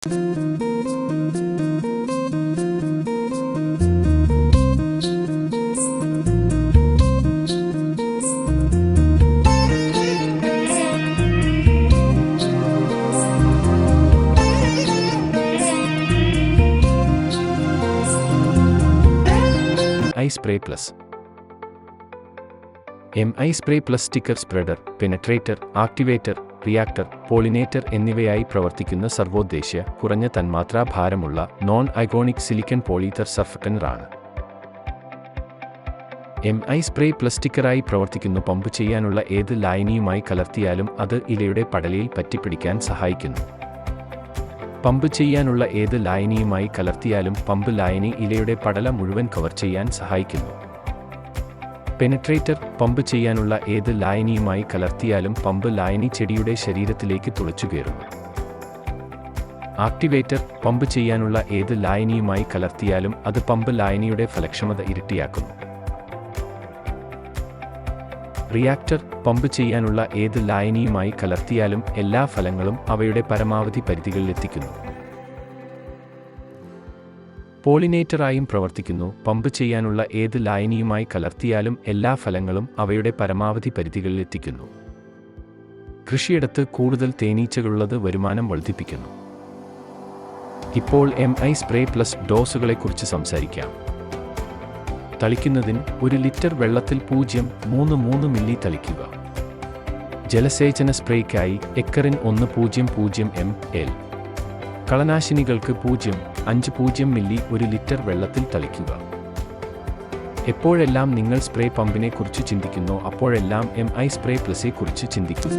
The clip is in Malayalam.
MI Spray Plus. MI Spray Plus sticker spreader, penetrator, activator, reactor, pollinator എന്നിവയായി പ്രവർത്തിക്കുന്ന സർവോദ്ദേശ്യ, കുറഞ്ഞ തന്മാത്രാ ഭാരമുള്ള നോൺ ഐഗോണിക് സിലിക്കൺ പോളിതർ സർഫക്ടന്റാണ്. MI സ്പ്രേ പ്ലസ് സ്റ്റിക്കറായി പ്രവർത്തിക്കുന്നു. പമ്പ് ചെയ്യാനുള്ള ഏത് ലായനിയുമായി കലർത്തിയാലും അത് ഇലയുടെ പടലയിൽ പറ്റിപ്പിടിക്കാൻ സഹായിക്കുന്നു. പമ്പ് ചെയ്യാനുള്ള ഏത് ലായനിയുമായി കലർത്തിയാലും പമ്പ് ലായനി ഇലയുടെ പടല മുഴുവൻ കവർ ചെയ്യാൻ സഹായിക്കുന്നു. പെനട്രേറ്റർ, പമ്പ് ചെയ്യാനുള്ള ഏത് ലായനിയുമായി കലർത്തിയാലും പമ്പ് ലായനി ചെടിയുടെ ശരീരത്തിലേക്ക് തുളച്ചുകയറുന്നു. ആക്ടിവേറ്റർ, പമ്പ് ചെയ്യാനുള്ള ഏത് ലായനിയുമായി കലർത്തിയാലും അത് പമ്പ് ലായനിയുടെ ഫലക്ഷമത ഇരട്ടിയാക്കുന്നു. റിയാക്ടർ, പമ്പ് ചെയ്യാനുള്ള ഏത് ലായനിയുമായി കലർത്തിയാലും എല്ലാ ഫലങ്ങളും അവയുടെ പരമാവധി പരിധികളിലെത്തിക്കുന്നു. പോളിനേറ്ററായും പ്രവർത്തിക്കുന്നു. പമ്പ് ചെയ്യാനുള്ള ഏത് ലായനിയുമായി കലർത്തിയാലും എല്ലാ ഫലങ്ങളും അവയുടെ പരമാവധി പരിധികളിലെത്തിക്കുന്നു. കൃഷിയിടത്ത് കൂടുതൽ തേനീച്ചകളുള്ളത് വരുമാനം വർദ്ധിപ്പിക്കുന്നു. ഇപ്പോൾ MI സ്പ്രേ പ്ലസ് ഡോസുകളെക്കുറിച്ച് സംസാരിക്കാം. തളിക്കുന്നതിന് 1 ലിറ്റർ വെള്ളത്തിൽ 0.33 മില്ലി തളിക്കുക. ജലസേചന സ്പ്രേയ്ക്കായി ഏക്കറിന് 1.00 ml. കളനാശിനികൾക്ക് 0.50 മില്ലി 1 ലിറ്റർ വെള്ളത്തിൽ തളിക്കുക. എപ്പോഴെല്ലാം നിങ്ങൾ സ്പ്രേ പമ്പിനെ കുറിച്ച് ചിന്തിക്കുന്നോ അപ്പോഴെല്ലാം MI സ്പ്രേ പ്ലസെ കുറിച്ച് ചിന്തിക്കുക.